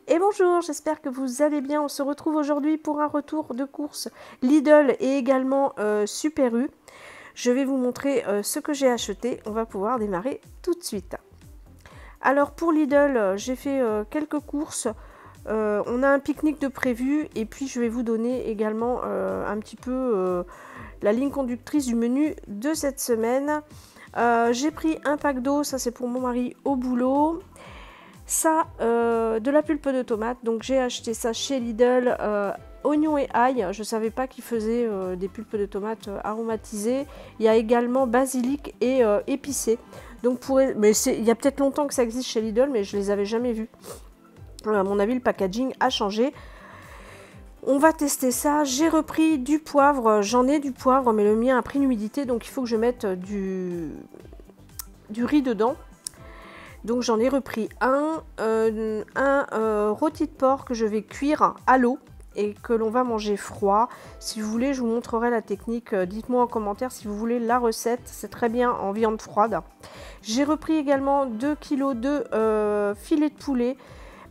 Et bonjour, j'espère que vous allez bien. On se retrouve aujourd'hui pour un retour de course Lidl et également Super U. Je vais vous montrer ce que j'ai acheté. On va pouvoir démarrer tout de suite. Alors pour Lidl, j'ai fait quelques courses. On a un pique-nique de prévu et puis je vais vous donner également un petit peu la ligne conductrice du menu de cette semaine. J'ai pris un pack d'eau, ça c'est pour mon mari au boulot. Ça, de la pulpe de tomate, donc j'ai acheté ça chez Lidl, oignon et ail. Je ne savais pas qu'ils faisaient des pulpes de tomates aromatisées. Il y a également basilic et épicé. Donc mais il y a peut-être longtemps que ça existe chez Lidl, mais je ne les avais jamais vus. À mon avis, le packaging a changé. On va tester ça. J'ai repris du poivre. J'en ai du poivre, mais le mien a pris une humidité, donc il faut que je mette du riz dedans. Donc j'en ai repris un rôti de porc que je vais cuire à l'eau et que l'on va manger froid. Si vous voulez, je vous montrerai la technique. Dites-moi en commentaire si vous voulez la recette. C'est très bien en viande froide. J'ai repris également 2 kg de filet de poulet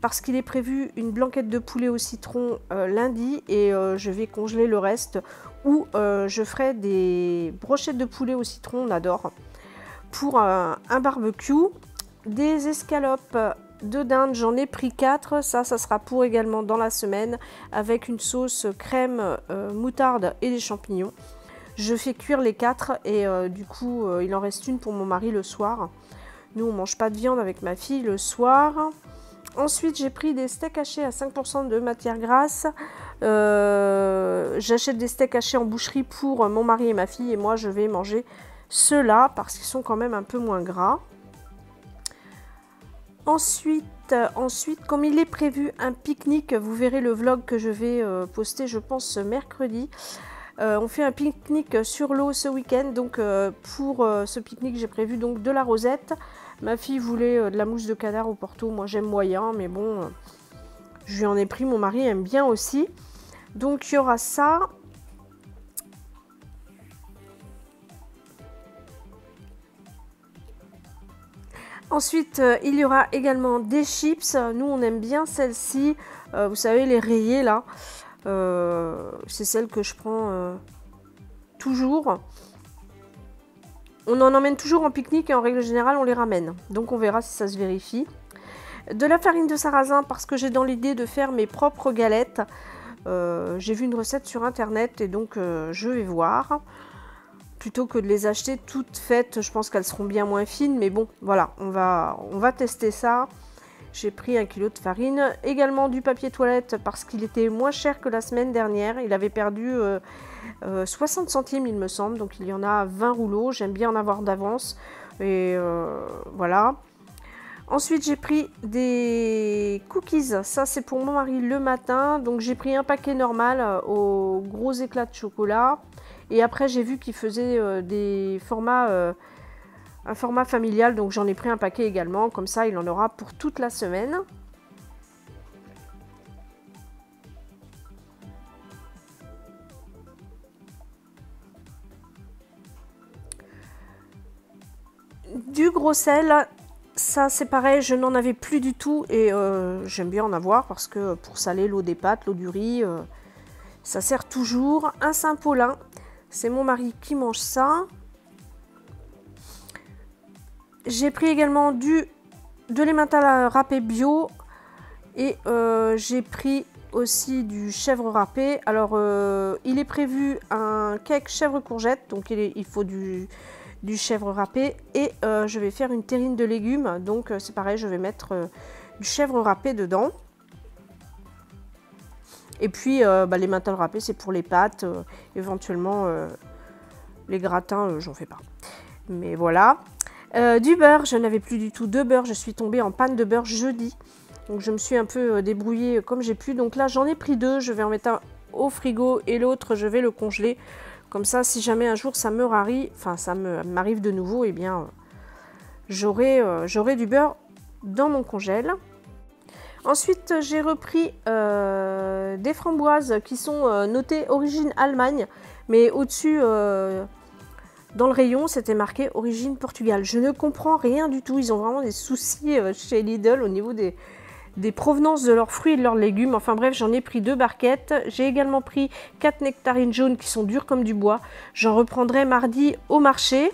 parce qu'il est prévu une blanquette de poulet au citron lundi et je vais congeler le reste ou je ferai des brochettes de poulet au citron, on adore, pour un barbecue. Des escalopes de dinde, j'en ai pris 4, ça sera pour également dans la semaine avec une sauce crème, moutarde et des champignons. Je fais cuire les 4 et du coup il en reste une pour mon mari le soir. Nous on mange pas de viande avec ma fille le soir. Ensuite j'ai pris des steaks hachés à 5% de matière grasse. J'achète des steaks hachés en boucherie pour mon mari et ma fille et moi je vais manger ceux-là parce qu'ils sont quand même un peu moins gras. Ensuite, comme il est prévu un pique-nique, vous verrez le vlog que je vais poster, je pense, ce mercredi. On fait un pique-nique sur l'eau ce week-end. Donc, pour ce pique-nique, j'ai prévu donc de la rosette. Ma fille voulait de la mousse de canard au Porto. Moi, j'aime moyen, mais bon, je lui en ai pris. Mon mari aime bien aussi. Donc, il y aura ça. Ensuite, il y aura également des chips. Nous, on aime bien celles-ci. Vous savez, les rayées, là. C'est celles que je prends toujours. On en emmène toujours en pique-nique et en règle générale, on les ramène. Donc, on verra si ça se vérifie. De la farine de sarrasin parce que j'ai dans l'idée de faire mes propres galettes. J'ai vu une recette sur Internet et donc je vais voir. Plutôt que de les acheter toutes faites, je pense qu'elles seront bien moins fines. Mais bon, voilà, on va tester ça. J'ai pris 1 kg de farine. Également du papier toilette parce qu'il était moins cher que la semaine dernière. Il avait perdu 60 centimes, il me semble. Donc il y en a 20 rouleaux. J'aime bien en avoir d'avance. Et voilà. Ensuite, j'ai pris des cookies. Ça, c'est pour mon mari le matin. Donc j'ai pris un paquet normal aux gros éclats de chocolat. Et après, j'ai vu qu'ils faisaient des formats, un format familial, donc j'en ai pris un paquet également. Comme ça, il en aura pour toute la semaine. Du gros sel, ça c'est pareil, je n'en avais plus du tout et j'aime bien en avoir parce que pour saler l'eau des pâtes, l'eau du riz, ça sert toujours. Un Saint-Paulin. C'est mon mari qui mange ça. J'ai pris également de l'emmental râpé bio. Et j'ai pris aussi du chèvre râpé. Alors, il est prévu un cake chèvre courgette. Donc, il faut du chèvre râpé. Et je vais faire une terrine de légumes. Donc, c'est pareil, je vais mettre du chèvre râpé dedans. Et puis, les mentales râpées, c'est pour les pâtes. Éventuellement, les gratins, j'en fais pas. Mais voilà. Du beurre, je n'avais plus du tout de beurre. Je suis tombée en panne de beurre jeudi. Donc, je me suis un peu débrouillée comme j'ai pu. Donc là, j'en ai pris 2. Je vais en mettre un au frigo et l'autre, je vais le congeler. Comme ça, si jamais un jour ça m'arrive de nouveau, eh bien, j'aurai du beurre dans mon congèle. Ensuite, j'ai repris des framboises qui sont notées origine Allemagne, mais au-dessus, dans le rayon, c'était marqué origine Portugal. Je ne comprends rien du tout. Ils ont vraiment des soucis chez Lidl au niveau des des provenances de leurs fruits et de leurs légumes. Enfin bref, j'en ai pris 2 barquettes. J'ai également pris 4 nectarines jaunes qui sont dures comme du bois. J'en reprendrai mardi au marché.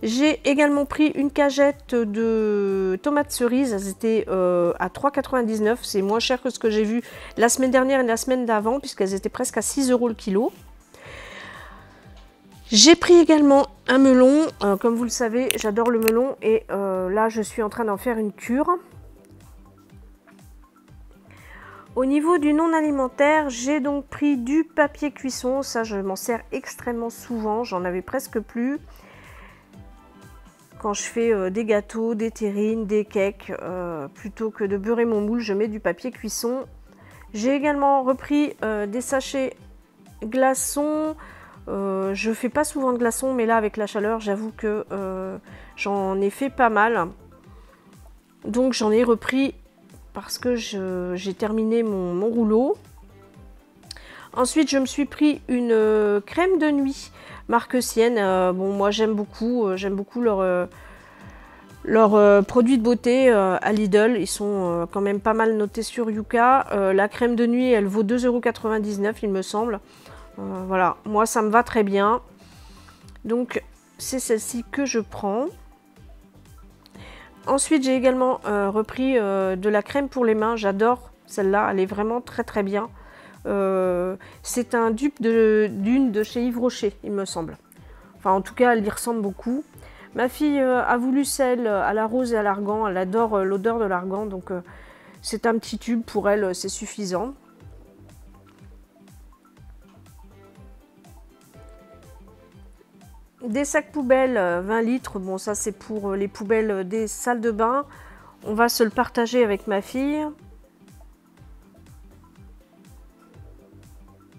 J'ai également pris une cagette de tomates cerises. Elles étaient à 3,99 €. C'est moins cher que ce que j'ai vu la semaine dernière et la semaine d'avant, puisqu'elles étaient presque à 6 € le kilo. J'ai pris également un melon. Comme vous le savez, j'adore le melon. Et là, je suis en train d'en faire une cure. Au niveau du non alimentaire, j'ai donc pris du papier cuisson. Ça, je m'en sers extrêmement souvent. J'en avais presque plus. Quand je fais des gâteaux, des terrines, des cakes, plutôt que de beurrer mon moule, je mets du papier cuisson. J'ai également repris des sachets glaçons. Je fais pas souvent de glaçons, mais là avec la chaleur, j'avoue que j'en ai fait pas mal. Donc j'en ai repris parce que j'ai terminé mon rouleau. Ensuite, je me suis pris une crème de nuit marque Sienne. Bon, moi j'aime beaucoup leurs produits de beauté à Lidl. Ils sont quand même pas mal notés sur Yuka. La crème de nuit, elle vaut 2,99 € il me semble. Voilà, moi ça me va très bien. Donc c'est celle-ci que je prends. Ensuite, j'ai également repris de la crème pour les mains. J'adore celle-là, elle est vraiment très très bien. C'est un dupe d'une de chez Yves Rocher, il me semble. Enfin, en tout cas, elle y ressemble beaucoup. Ma fille a voulu celle à la rose et à l'argan. Elle adore l'odeur de l'argan, donc c'est un petit tube pour elle, c'est suffisant. Des sacs poubelles 20 litres. Bon, ça c'est pour les poubelles des salles de bain. On va se le partager avec ma fille.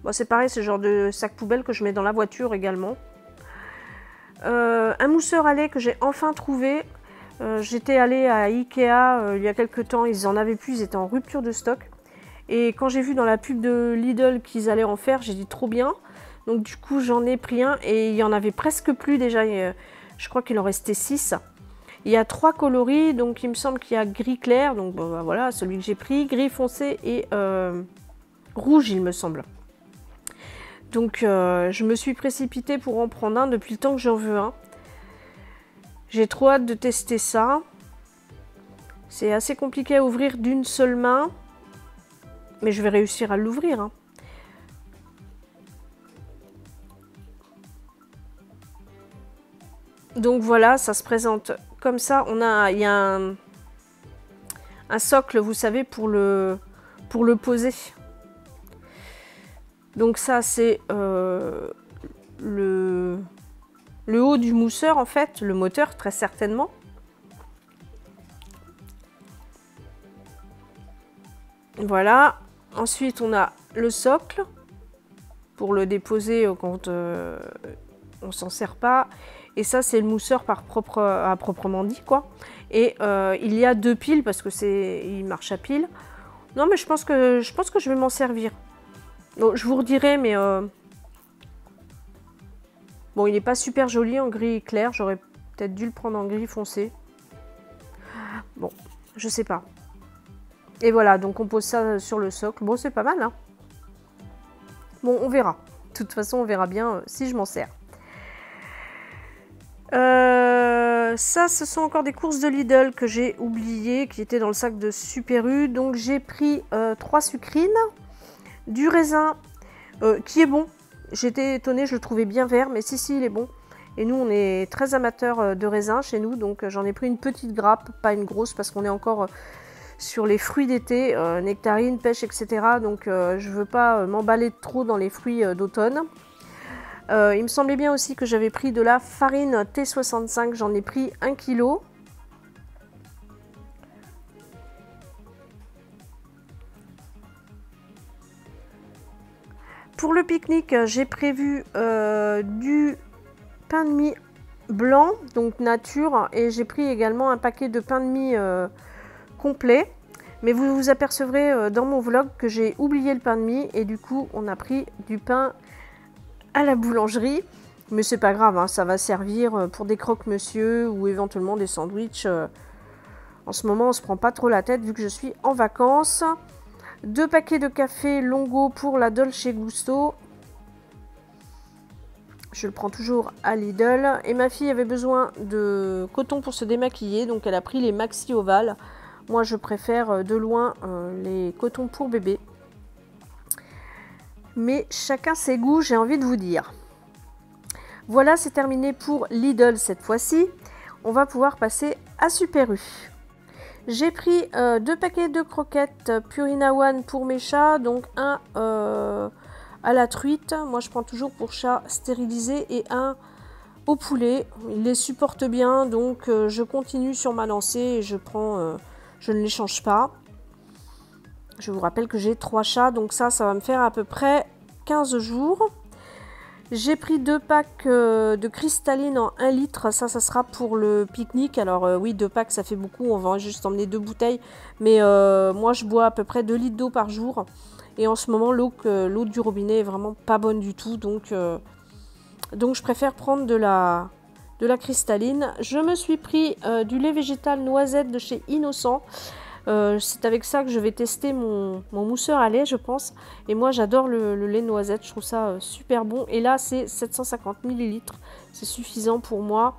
Bon, c'est pareil, c'est le genre de sac poubelle que je mets dans la voiture également. Un mousseur à lait que j'ai enfin trouvé. J'étais allée à Ikea il y a quelques temps, ils en avaient plus, ils étaient en rupture de stock. Et quand j'ai vu dans la pub de Lidl qu'ils allaient en faire, j'ai dit trop bien. Donc du coup j'en ai pris un et il y en avait presque plus déjà. Je crois qu'il en restait 6. Il y a 3 coloris, donc il me semble qu'il y a gris clair, donc bon, bah, voilà celui que j'ai pris, gris foncé et rouge il me semble. Donc je me suis précipitée pour en prendre un depuis le temps que j'en veux un. J'ai trop hâte de tester ça. C'est assez compliqué à ouvrir d'une seule main. Mais je vais réussir à l'ouvrir. Hein. Donc voilà, ça se présente comme ça. Il y a un socle, vous savez, pour le poser. Donc ça, c'est le haut du mousseur, en fait, le moteur, très certainement. Voilà. Ensuite, on a le socle pour le déposer quand on s'en sert pas. Et ça, c'est le mousseur à proprement dit, quoi. Et il y a 2 piles parce que il marche à pile. Non, mais je pense que je vais m'en servir. Donc, je vous redirai, mais bon, il n'est pas super joli en gris clair. J'aurais peut-être dû le prendre en gris foncé. Bon, je sais pas. Et voilà, donc on pose ça sur le socle. Bon, c'est pas mal, hein. Bon, on verra. De toute façon, on verra bien si je m'en sers. Ça, ce sont encore des courses de Lidl que j'ai oubliées, qui étaient dans le sac de Super U. Donc, j'ai pris 3 sucrines, du raisin, qui est bon. J'étais étonnée, je le trouvais bien vert, mais si, il est bon. Et nous, on est très amateurs de raisin chez nous, donc j'en ai pris une petite grappe, pas une grosse, parce qu'on est encore sur les fruits d'été, nectarines, pêche, etc. Donc, je veux pas m'emballer trop dans les fruits d'automne. Il me semblait bien aussi que j'avais pris de la farine T65, j'en ai pris 1 kg. Pour le pique-nique, j'ai prévu du pain de mie blanc, donc nature, et j'ai pris également un paquet de pain de mie complet. Mais vous vous apercevrez dans mon vlog que j'ai oublié le pain de mie et du coup on a pris du pain à la boulangerie. Mais c'est pas grave, hein, ça va servir pour des croque-monsieur ou éventuellement des sandwichs. En ce moment, on se prend pas trop la tête vu que je suis en vacances. 2 paquets de café Longo pour la Dolce Gusto. Je le prends toujours à Lidl. Et ma fille avait besoin de coton pour se démaquiller, donc elle a pris les maxi ovales. Moi, je préfère de loin les cotons pour bébé. Mais chacun ses goûts, j'ai envie de vous dire. Voilà, c'est terminé pour Lidl cette fois-ci. On va pouvoir passer à Super U. J'ai pris 2 paquets de croquettes Purina One pour mes chats, donc un à la truite. Moi, je prends toujours pour chat stérilisé et un au poulet. Ils les supportent bien, donc je continue sur ma lancée et je ne les change pas. Je vous rappelle que j'ai 3 chats, donc ça va me faire à peu près 15 jours. J'ai pris 2 packs de cristalline en 1 litre. Ça sera pour le pique-nique. Alors oui, 2 packs, ça fait beaucoup. On va juste emmener 2 bouteilles. Mais moi, je bois à peu près 2 litres d'eau par jour. Et en ce moment, l'eau du robinet est vraiment pas bonne du tout. Donc je préfère prendre de la cristalline. Je me suis pris du lait végétal noisette de chez Innocent. C'est avec ça que je vais tester mon mousseur à lait, je pense. Et moi, j'adore le lait noisette. Je trouve ça super bon. Et là, c'est 750 ml. C'est suffisant pour moi.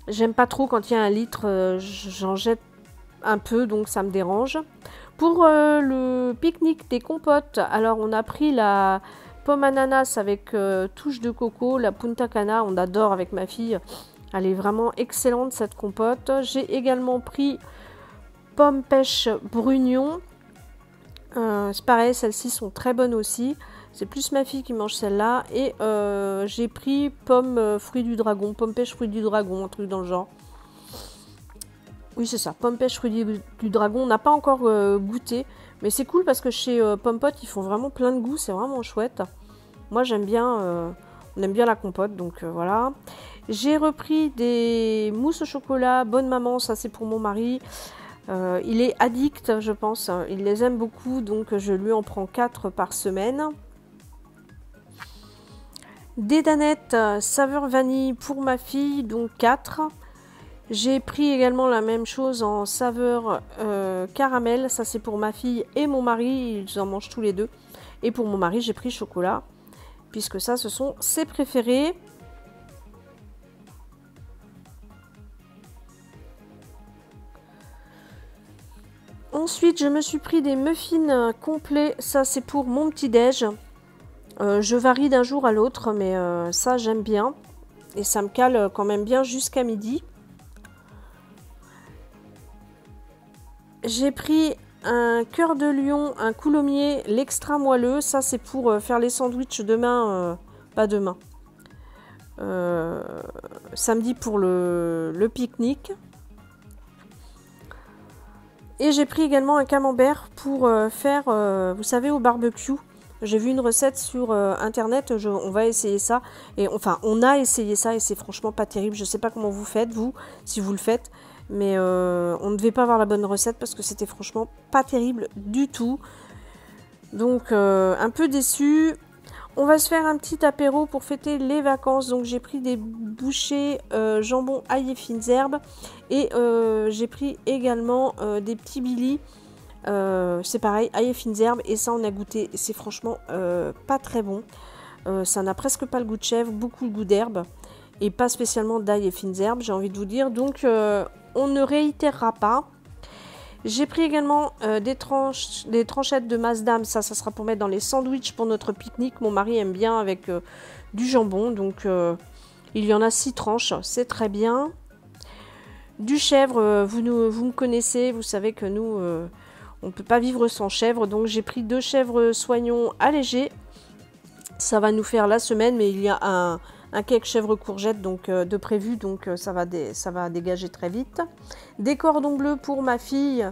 J'aime pas trop quand il y a 1 litre. J'en jette un peu, donc ça me dérange. Pour le pique-nique des compotes, alors on a pris la pomme ananas avec touche de coco, la Punta Cana. On adore avec ma fille. Elle est vraiment excellente, cette compote. J'ai également pris pomme pêche brugnon. C'est pareil, celles-ci sont très bonnes aussi. C'est plus ma fille qui mange celle-là. Et j'ai pris pomme fruit du dragon, pomme pêche fruit du dragon, un truc dans le genre. Oui, c'est ça, pomme pêche fruit du dragon. On n'a pas encore goûté, mais c'est cool parce que chez Pomme Pot, ils font vraiment plein de goûts. C'est vraiment chouette. Moi, j'aime bien. On aime bien la compote, donc voilà. J'ai repris des mousses au chocolat Bonne Maman. Ça, c'est pour mon mari. Il est addict, je pense. Il les aime beaucoup, donc je lui en prends 4 par semaine. Des danettes saveur vanille pour ma fille, donc 4. J'ai pris également la même chose en saveur caramel. Ça, c'est pour ma fille et mon mari. Ils en mangent tous les deux. Et pour mon mari, j'ai pris chocolat, puisque ça, ce sont ses préférés. Ensuite, je me suis pris des muffins complets. Ça, c'est pour mon petit-déj. Je varie d'un jour à l'autre, mais ça, j'aime bien. Et ça me cale quand même bien jusqu'à midi. J'ai pris un cœur de lion, un coulommiers, l'extra moelleux. Ça, c'est pour faire les sandwichs demain. Pas demain. Samedi pour le pique-nique. Et j'ai pris également un camembert pour faire, vous savez, au barbecue. J'ai vu une recette sur internet, on va essayer ça. Et enfin, on a essayé ça et c'est franchement pas terrible. Je sais pas comment vous faites, vous, si vous le faites. Mais on ne devait pas avoir la bonne recette parce que c'était franchement pas terrible du tout. Donc, un peu déçue. On va se faire un petit apéro pour fêter les vacances. Donc, j'ai pris des bouchées jambon, ail et fines herbes. Et j'ai pris également des petits Billy. C'est pareil, ail et fines herbes. Et ça, on a goûté. C'est franchement pas très bon. Ça n'a presque pas le goût de chèvre, beaucoup le goût d'herbe. Et pas spécialement d'ail et fines herbes, j'ai envie de vous dire. Donc, on ne réitérera pas. J'ai pris également des tranchettes de Masdam. Ça sera pour mettre dans les sandwichs pour notre pique-nique. Mon mari aime bien avec du jambon. Donc, il y en a 6 tranches. C'est très bien. Du chèvre, vous me connaissez. Vous savez que nous, on ne peut pas vivre sans chèvre. Donc, j'ai pris 2 chèvres soignons allégés. Ça va nous faire la semaine. Mais il y a un cake chèvre courgette donc, de prévu. Donc, ça va dégager très vite. Des cordons bleus pour ma fille,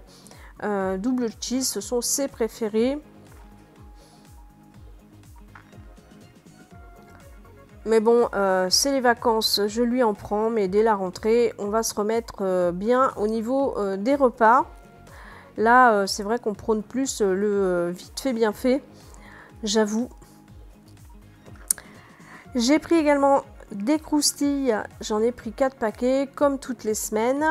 double cheese, ce sont ses préférés. Mais bon, c'est les vacances, je lui en prends, mais dès la rentrée, on va se remettre bien au niveau des repas. Là, c'est vrai qu'on prône plus le vite fait, bien fait, j'avoue. J'ai pris également des croustilles, j'en ai pris 4 paquets, comme toutes les semaines.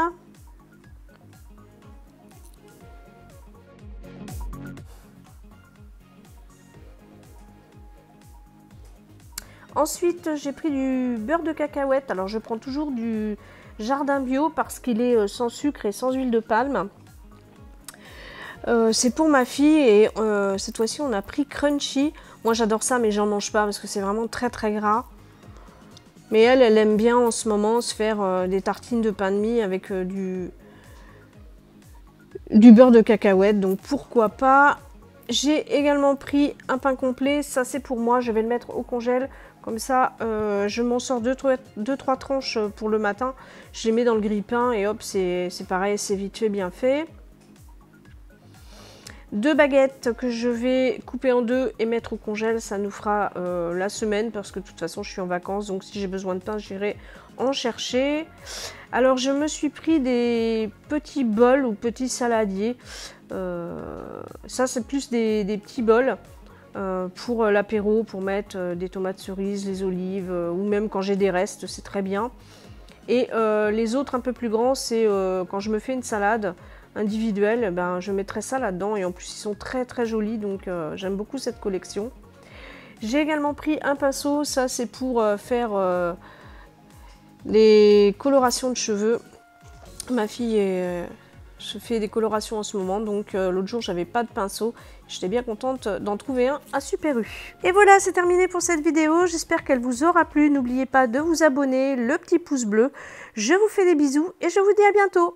Ensuite, j'ai pris du beurre de cacahuète. Alors, je prends toujours du Jardin Bio parce qu'il est sans sucre et sans huile de palme. C'est pour ma fille et cette fois-ci, on a pris Crunchy. Moi, j'adore ça, mais j'en mange pas parce que c'est vraiment très très gras. Mais elle aime bien en ce moment se faire des tartines de pain de mie avec du beurre de cacahuète. Donc, pourquoi pas. J'ai également pris un pain complet. Ça, c'est pour moi. Je vais le mettre au congèle. Comme ça, je m'en sors 2-3 tranches pour le matin. Je les mets dans le grille-pain et hop, c'est pareil, c'est vite fait, bien fait. 2 baguettes que je vais couper en 2 et mettre au congèle. Ça nous fera la semaine parce que de toute façon, je suis en vacances. Donc, si j'ai besoin de pain, j'irai en chercher. Alors, je me suis pris des petits bols ou petits saladiers. Ça, c'est plus des petits bols. Pour l'apéro, pour mettre des tomates cerises, les olives, ou même quand j'ai des restes, c'est très bien. Et les autres un peu plus grands, c'est quand je me fais une salade individuelle, ben, je mettrai ça là-dedans. Et en plus, ils sont très très jolis, donc j'aime beaucoup cette collection. J'ai également pris un pinceau, ça c'est pour faire les colorations de cheveux. Ma fille je fais des colorations en ce moment, donc l'autre jour j'avais pas de pinceau, j'étais bien contente d'en trouver un à Super U. Et voilà, c'est terminé pour cette vidéo, j'espère qu'elle vous aura plu, n'oubliez pas de vous abonner, le petit pouce bleu, je vous fais des bisous et je vous dis à bientôt.